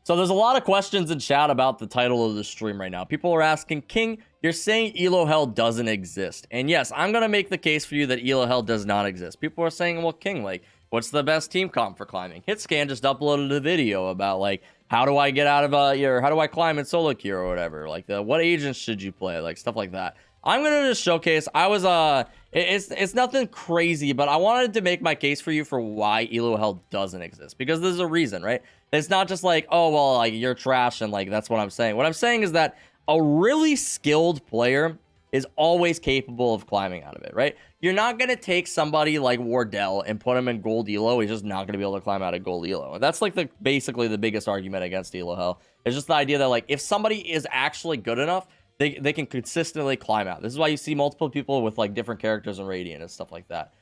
So there's a lot of questions in chat about the title of the stream right now. People are asking, King, you're saying Elo Hell doesn't exist. And yes, I'm going to make the case for you that Elo Hell does not exist. People are saying, well, King, like, what's the best team comp for climbing? Hitscan just uploaded a video about, like, how do I get out of how do I climb in solo queue or whatever? Like, what agents should you play? Like, stuff like that. I'm going to just showcase. It's nothing crazy, but I wanted to make my case for you for why Elo Hell doesn't exist. Because there's a reason, right? It's not just like, oh, well, like, you're trash and, like, that's what I'm saying. What I'm saying is that a really skilled player is always capable of climbing out of it, right? You're not going to take somebody like Wardell and put him in gold elo. He's just not going to be able to climb out of gold elo. And that's, like, basically the biggest argument against Elo Hell. It's just the idea that, like, if somebody is actually good enough, they can consistently climb out. This is why you see multiple people with, like, different characters in Radiant and stuff like that.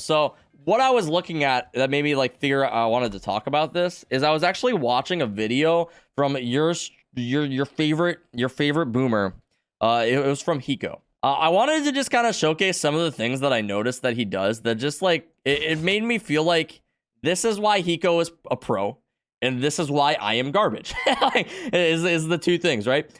So what I was looking at that made me, like, figure I wanted to talk about this is I was actually watching a video from your favorite boomer. It was from Hiko. I wanted to just kind of showcase some of the things that I noticed that he does that just, like, it made me feel like this is why Hiko is a pro and this is why I am garbage. is the two things, right?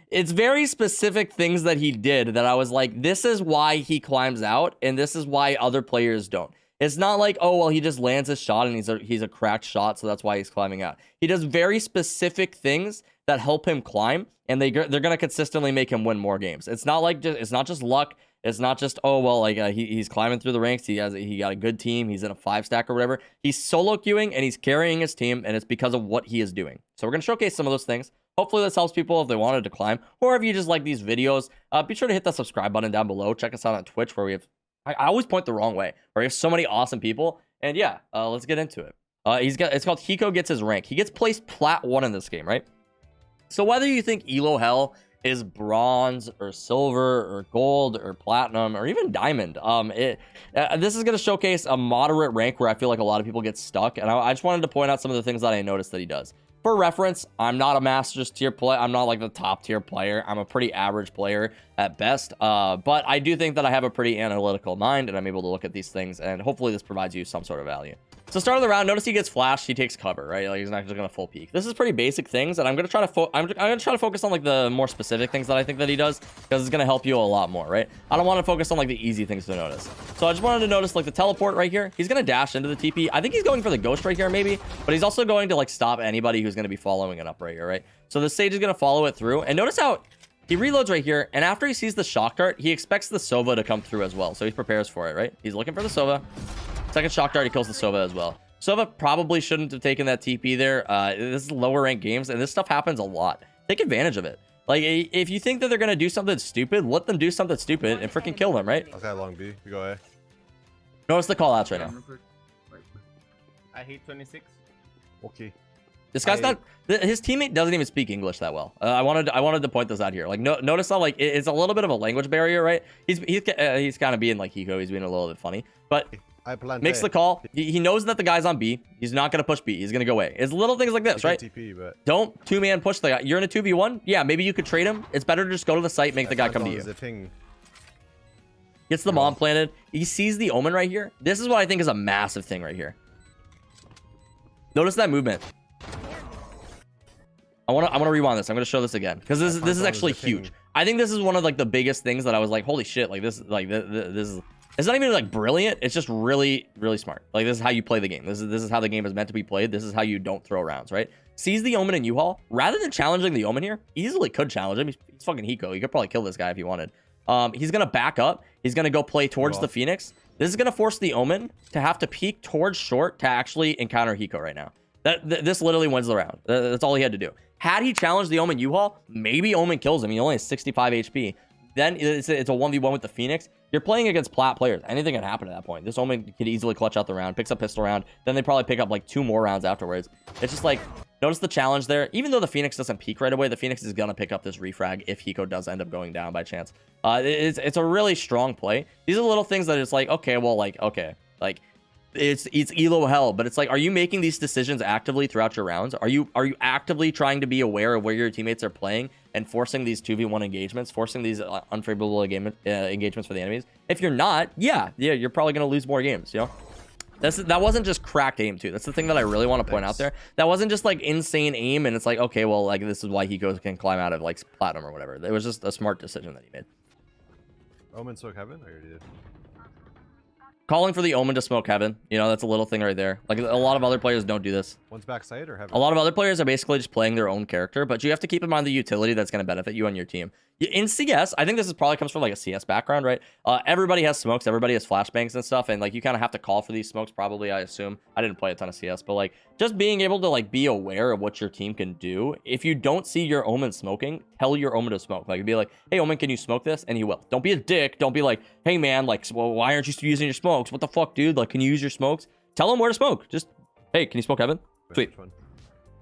It's very specific things that he did that I was like, this is why he climbs out and this is why other players don't. It's not like, oh, well, he just lands a shot and he's a cracked shot, so that's why he's climbing out. He does very specific things that help him climb, and they're gonna consistently make him win more games. It's not like it's not just luck. It's not just, oh, well, like, he's climbing through the ranks. He got a good team. He's in a 5-stack or whatever. He's solo queuing and he's carrying his team, and it's because of what he is doing. So we're gonna showcase some of those things. Hopefully this helps people if they wanted to climb, or if you just like these videos. Be sure to hit that subscribe button down below. Check us out on Twitch, where we have I always point the wrong way, where we have so many awesome people. And yeah, let's get into it. It's called Hiko Gets His Rank. He gets placed plat 1 in this game, right? So whether you think Elo Hell is bronze or silver or gold or platinum or even diamond, this is going to showcase a moderate rank where I feel like a lot of people get stuck. And I just wanted to point out some of the things that I noticed that he does. For reference, I'm not a Masters tier player. I'm not like the top tier player. I'm a pretty average player at best. But I do think that I have a pretty analytical mind and I'm able to look at these things, and hopefully this provides you some sort of value. So start of the round, notice he gets flashed, he takes cover, right? Like, he's not just gonna full peek. This is pretty basic things, and I'm gonna try to focus on, like, the more specific things that I think that he does, because it's gonna help you a lot more, right? I don't want to focus on, like, the easy things to notice. So I just wanted to notice, like, the teleport right here. He's gonna dash into the TP. I think he's going for the ghost right here, maybe, but he's also going to, like, stop anybody who's gonna be following it up right here, right? So the sage is gonna follow it through, and notice how he reloads right here, and after he sees the shock dart, he expects the Sova to come through as well, so he prepares for it, right? He's looking for the Sova. Second shock dart, he kills the Sova as well. Sova probably shouldn't have taken that TP there. This is lower ranked games, and this stuff happens a lot. Take advantage of it. Like, if you think that they're gonna do something stupid, let them do something stupid and freaking kill them, right? Okay, long B. You go A. Notice the call outs right now. I hate 26. Okay. This guy's not. His teammate doesn't even speak English that well. I wanted to point this out here. Like, notice how, like, it's a little bit of a language barrier, right? He's kind of being like Hiko. He's being a little bit funny, but makes the call. He knows that the guy's on B. He's not gonna push B. He's gonna go A. It's little things like this, right? TP, but... Don't 2-man push the guy. You're in a 2v1. Yeah, maybe you could trade him. It's better to just go to the site, make the guy come to you. Gets the bomb planted. He sees the omen right here. This is what I think is a massive thing right here. Notice that movement. I want to rewind this. I'm going to show this again because this is actually huge. I think this is one of, like, the biggest things that I was like, holy shit, like, this is it's not even, like, brilliant. It's just really, really smart. Like, this is how you play the game. This is how the game is meant to be played. This is how you don't throw rounds, right? Sees the omen in U-Haul. Rather than challenging the omen here, easily could challenge him. He's fucking Hiko. He could probably kill this guy if he wanted. He's going to back up. He's going to go play towards the Phoenix. This is going to force the omen to have to peek towards short to actually encounter Hiko right now. This literally wins the round. That's all he had to do. Had he challenged the Omen U-Haul, maybe Omen kills him. He only has 65 HP. Then it's a 1v1 with the Phoenix. You're playing against plat players. Anything can happen at that point. This Omen could easily clutch out the round, picks up pistol round. Then they probably pick up, like, 2 more rounds afterwards. It's just like, notice the challenge there. Even though the Phoenix doesn't peek right away, the Phoenix is going to pick up this refrag if Hiko does end up going down by chance. It's a really strong play. These are little things that it's like, okay, well, like, okay, like, it's Elo Hell, but it's like, are you making these decisions actively throughout your rounds? Are you actively trying to be aware of where your teammates are playing and forcing these 2v1 engagements, forcing these unfavorable engagements for the enemies? If you're not, yeah, you're probably going to lose more games, you know? That wasn't just cracked aim too. That's the thing that I really want to point out there. That wasn't just like insane aim and it's like, okay, well, like this is why Hiko can climb out of like platinum or whatever. It was just a smart decision that he made. Omen smoke heaven? I already did. Calling for the Omen to smoke heaven, you know, that's a little thing right there. Like a lot of other players don't do this. One's backside or heaven? A lot of other players are basically just playing their own character, but you have to keep in mind the utility that's going to benefit you and your team. In CS, I think this is probably comes from like a CS background, right? Everybody has smokes, everybody has flashbangs and stuff, and like you kind of have to call for these smokes probably, I assume. I didn't play a ton of CS, but like just being able to like be aware of what your team can do. If you don't see your Omen smoking, tell your Omen to smoke. Like be like, hey Omen, can you smoke this? And he will. Don't be a dick. Don't be like, hey man, like, well, why aren't you using your smokes? What the fuck, dude? Like, can you use your smokes? Tell him where to smoke. Just, hey, can you smoke heaven? Sweet.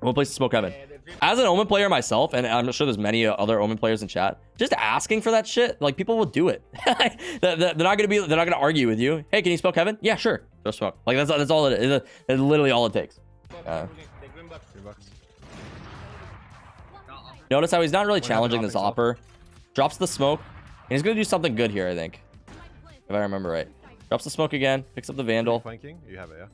One place to smoke heaven. As an Omen player myself, and I'm sure there's many other Omen players in chat, just asking for that shit, like people will do it. They're not gonna argue with you. Hey, can you smoke heaven? Yeah, sure. Go smoke. Like that's all it is. That's literally all it takes. Notice how he's not really challenging this Opper. Drops the smoke, and he's gonna do something good here, I think, if I remember right. Drops the smoke again, picks up the Vandal. Flanking? You have it, yeah.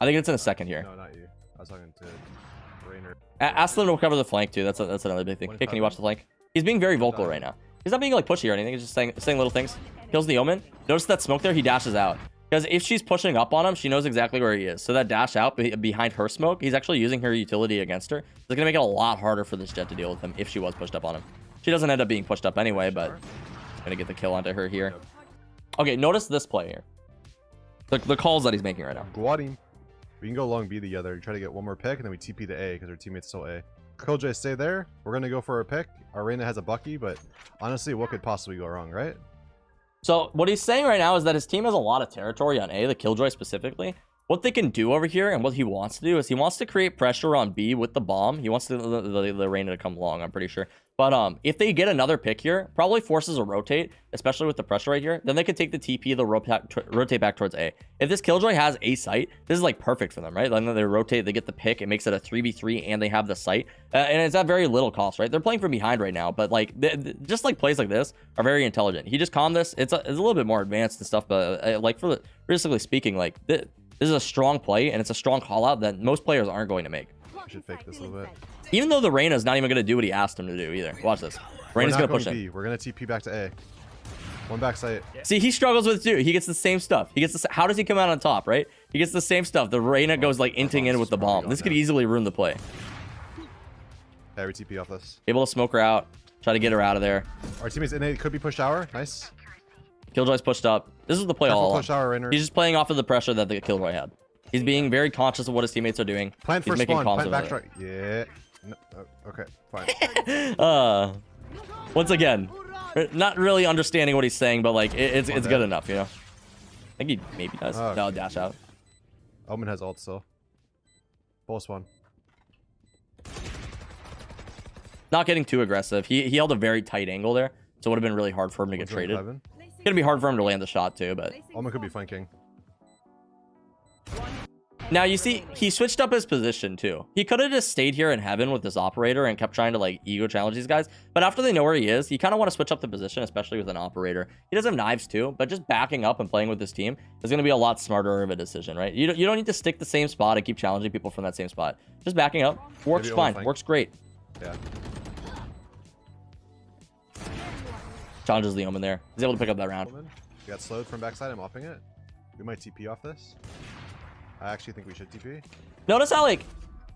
I think it's in a second here. No, not you. I was talking to Rainer. Ask them to cover the flank too. That's another big thing. Hey, can you watch the flank? He's being very vocal right now. He's not being like pushy or anything. He's just saying little things. Kills the Omen. Notice that smoke there. He dashes out because if she's pushing up on him, she knows exactly where he is. So that dash out behind her smoke, he's actually using her utility against her. It's gonna make it a lot harder for this Jet to deal with him if she was pushed up on him. She doesn't end up being pushed up anyway, but gonna get the kill onto her here. Okay, notice this play here. The calls that he's making right now. Got him. We can go long B together. Try to get one more pick, and then we TP to A because our teammate's still A. Killjoy, stay there. We're going to go for a pick. Our Reyna has a Bucky, but honestly, what could possibly go wrong, right? So what he's saying right now is that his team has a lot of territory on A, the Killjoy specifically. What they can do over here and what he wants to do is he wants to create pressure on B with the bomb. He wants the Reyna to come long, I'm pretty sure. But if they get another pick here, probably forces a rotate, especially with the pressure right here, then they can take the TP, they'll rotate back towards A. If this Killjoy has A site, this is like perfect for them, right? Then they rotate, they get the pick, it makes it a 3v3 and they have the site. And it's at very little cost, right? They're playing from behind right now, but like just like plays like this are very intelligent. He just calmed this. It's a little bit more advanced and stuff, but like realistically speaking, like this is a strong play and it's a strong call out that most players aren't going to make. We should fake this a little bit. Even though the Reyna's not even going to do what he asked him to do either. Watch this. Reyna's going to push him. We're going to TP back to A. One backside. See, he struggles with it too. He gets the same stuff. He gets the how does he come out on top, right? He gets the same stuff. The Reyna goes like inting in with the bomb. This could easily ruin the play. Yeah, we TP off this. Able to smoke her out. Try to get her out of there. Our teammates in A could be pushed hour. Nice. Killjoy's pushed up. This is the play all along. Push hour, Rainer. He's just playing off of the pressure that the Killjoy had. He's being very conscious of what his teammates are doing. Plan for He's spawn. Plan backtrack. Yeah. No, okay, fine. Once again, not really understanding what he's saying, but like it's good enough, you know. I think he maybe does. No, dash out. Omen has ult still. Full spawn. Not getting too aggressive. He held a very tight angle there, so it would have been really hard for him to get traded. It's gonna be hard for him to land the shot too, but Omen could be flanking. now you see he switched up his position too. He could have just stayed here in heaven with this operator and kept trying to like ego challenge these guys, but after they know where he is, you kind of want to switch up the position, especially with an operator. He does have knives too, but just backing up and playing with his team is going to be a lot smarter of a decision, right? You don't need to stick the same spot and keep challenging people from that same spot. Just backing up works fine, works great. Yeah. Challenges the Omen there. He's able to pick up that round. Omen. We got slowed from backside. I'm offing it. We might TP off this. I actually think we should TP. Notice how, like,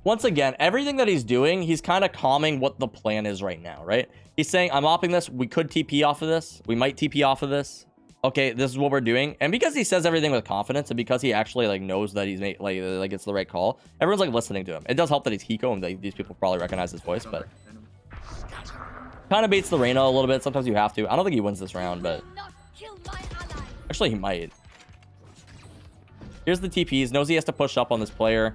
once again, everything that he's doing, he's kind of calming what the plan is right now, right? He's saying, I'm opping this. We could TP off of this. We might TP off of this. Okay, this is what we're doing. And because he says everything with confidence and because he actually, like, knows that he's made, like it's the right call, everyone's, like, listening to him. It does help that he's Hiko and these people probably recognize his voice, but kind of baits the Reyna a little bit. Sometimes you have to. I don't think he wins this round, but actually, he might. Here's the TPs. Knows he has to push up on this player.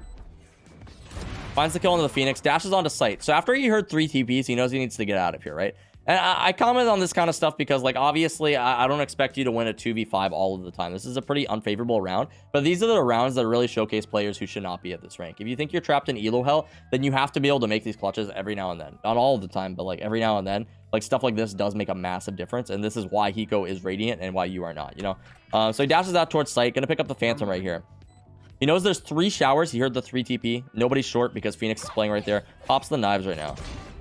Finds the kill onto the Phoenix. Dashes onto site. So after he heard 3 TPs, he knows he needs to get out of here, right? And I comment on this kind of stuff because, like, obviously, I don't expect you to win a 2v5 all of the time. This is a pretty unfavorable round, but these are the rounds that really showcase players who should not be at this rank. If you think you're trapped in Elo Hell, then you have to be able to make these clutches every now and then. Not all of the time, but, like, every now and then. Like, stuff like this does make a massive difference, and this is why Hiko is Radiant and why you are not, you know? So he dashes out towards site, gonna pick up the Phantom right here. He knows there's 3 showers. He heard the 3 TP. Nobody's short because Phoenix is playing right there. Pops the knives right now.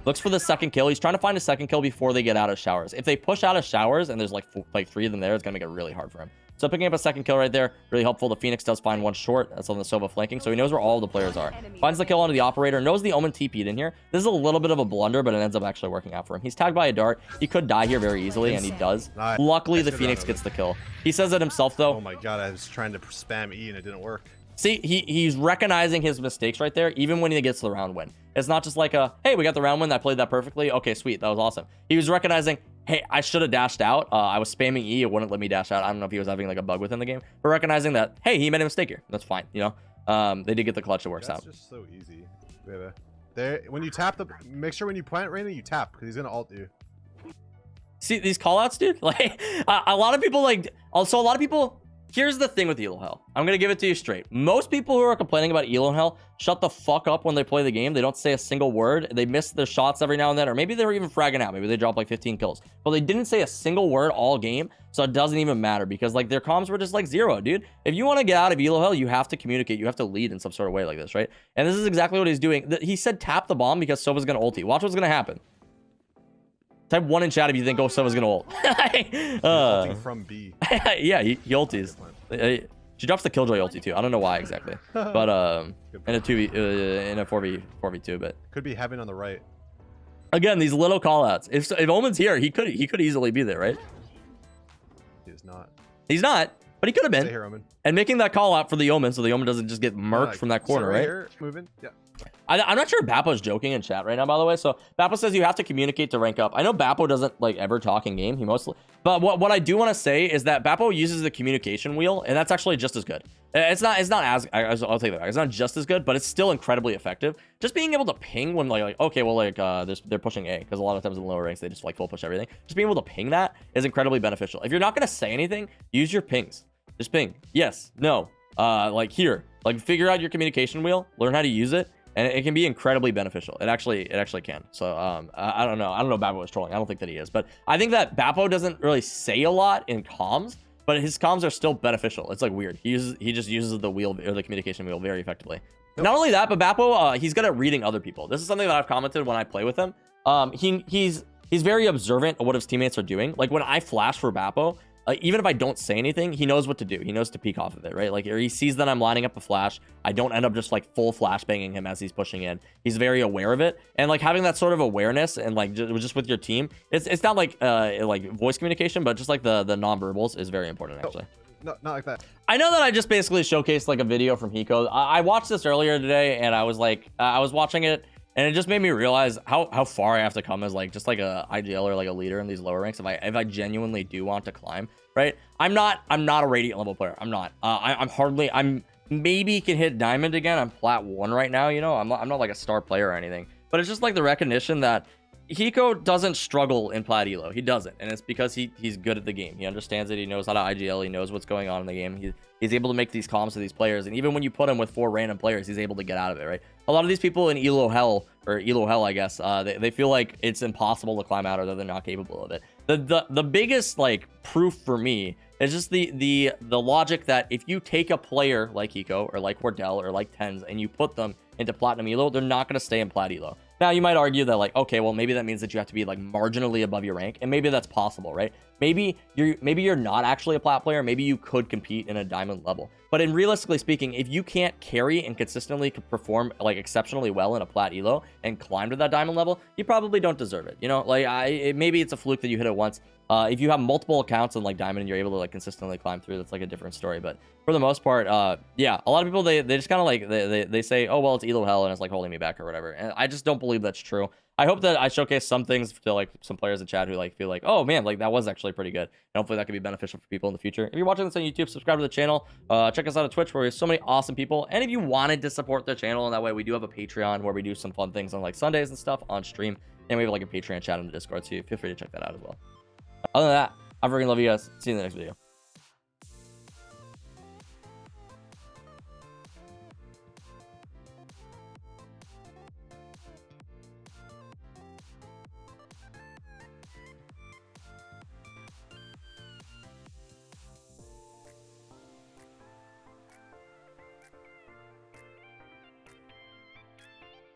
Looks for the second kill. He's trying to find a second kill before they get out of showers. If they push out of showers and there's like 3 of them there, it's gonna make it really hard for him. So picking up a second kill right there, really helpful. The Phoenix does find one short. That's on the Sova flanking, so he knows where all the players are. Finds the kill onto the operator, knows the Omen TP'd in here. This is a little bit of a blunder, but it ends up actually working out for him. He's tagged by a dart. He could die here very easily, and he does. Nice. Luckily, the Phoenix gets the kill. He says it himself, though. Oh my god, I was trying to spam E and it didn't work. See, he's recognizing his mistakes right there, even when he gets the round win. It's not just like hey, we got the round win. I played that perfectly. Okay, sweet. That was awesome. He was recognizing, hey, I should have dashed out. I was spamming E. It wouldn't let me dash out. I don't know if he was having like a bug within the game. But recognizing that, hey, he made a mistake here. That's fine, you know? They did get the clutch. It works out. That's just so easy. There, when you tap make sure when you plant Reyna, you tap, because he's going to ult you. See, these callouts, dude? Like, a lot of people, like... Also, a lot of people... Here's the thing with Elo Hell. I'm going to give it to you straight. Most people who are complaining about Elo Hell shut the fuck up when they play the game. They don't say a single word. They miss their shots every now and then, or maybe they're even fragging out. Maybe they drop like 15 kills. But they didn't say a single word all game, so it doesn't even matter because like their comms were just like 0, dude. If you want to get out of Elo Hell, you have to communicate. You have to lead in some sort of way like this, right? And this is exactly what he's doing. He said tap the bomb because Sova's going to ulti. Watch what's going to happen. Type 1 in chat if you think Sova's going to ult. Ulting from B. Yeah, he ultis. She drops the Killjoy ulti too. I don't know why exactly, but in a 2v in a 4v2, but could be heaven on the right. Again, these little callouts. If Omen's here, he could easily be there, right? He is not. He's not, but he could have been. Stay here, Omen. And making that call out for the Omen, so the Omen doesn't just get murked from that corner, right? Here, moving. Yeah. I'm not sure Bappo's joking in chat right now, by the way. So Bappo says you have to communicate to rank up. I know Bappo doesn't like ever talk in game. He mostly, but what I do want to say is that Bappo uses the communication wheel, and that's actually just as good. It's not as I'll take that back. It's not just as good, but it's still incredibly effective. Just being able to ping when like okay, well like they're pushing A, because a lot of times in the lower ranks they just like full push everything. Just being able to ping that is incredibly beneficial. If you're not gonna say anything, use your pings. Just ping. Yes. No. Like here. Like figure out your communication wheel. Learn how to use it. And it can be incredibly beneficial. It actually can. So I don't know. I don't know if Bappo is trolling. I don't think that he is. But I think that Bappo doesn't really say a lot in comms, but his comms are still beneficial. It's like weird. He just uses the wheel or the communication wheel very effectively. Nope. Not only that, but Bappo, he's good at reading other people. This is something that I've commented when I play with him. He's very observant of what his teammates are doing. Like when I flash for Bappo, even if I don't say anything, he knows what to do. He knows to peek off of it, right? Like, or he sees that I'm lining up a flash. I don't end up just like full flash banging him as he's pushing in. He's very aware of it, and like having that sort of awareness and like just with your team, it's not like voice communication, but just like the nonverbals is very important actually. No, not like that. I know that I just basically showcased like a video from Hiko. I watched this earlier today, and I was like, I was watching it. And it just made me realize how far I have to come as like just like a IGL or like a leader in these lower ranks if I genuinely do want to climb, right? I'm not a Radiant level player. I'm not. I'm maybe can hit Diamond again. I'm plat 1 right now, you know. I'm not like a star player or anything. But it's just like the recognition that Hiko doesn't struggle in plat elo. He doesn't, and it's because he's good at the game. He understands it. He knows how to IGL. He knows what's going on in the game. He's able to make these comms to these players, and even when you put him with 4 random players, he's able to get out of it, right? A lot of these people in Elo Hell, I guess, they feel like it's impossible to climb out or that they're not capable of it. The biggest like proof for me is just the logic that if you take a player like Hiko or like Wardell or like Tens and you put them into Platinum Elo, they're not going to stay in Plat Elo. Now, you might argue that, like, okay, well, maybe that means that you have to be, like, marginally above your rank, and maybe that's possible, right? Maybe you're not actually a plat player. Maybe you could compete in a diamond level. But in realistically speaking, if you can't carry and consistently perform, like, exceptionally well in a plat elo and climb to that diamond level, you probably don't deserve it. You know, like, maybe it's a fluke that you hit it once. If you have multiple accounts in, like, diamond and you're able to, like, consistently climb through, that's, like, a different story. But for the most part, yeah, a lot of people, they just kind of, like, they say, oh, well, it's Elo Hell and it's, like, holding me back or whatever. And I just don't believe that's true. I hope that I showcase some things to like some players in chat who like feel like, oh man, like that was actually pretty good. And hopefully that can be beneficial for people in the future. If you're watching this on YouTube, subscribe to the channel. Check us out on Twitch where we have so many awesome people. And if you wanted to support the channel in that way, we do have a Patreon where we do some fun things on like Sundays and stuff on stream. And we have like a Patreon chat on the Discord too. Feel free to check that out as well. Other than that, I freaking love you guys. See you in the next video.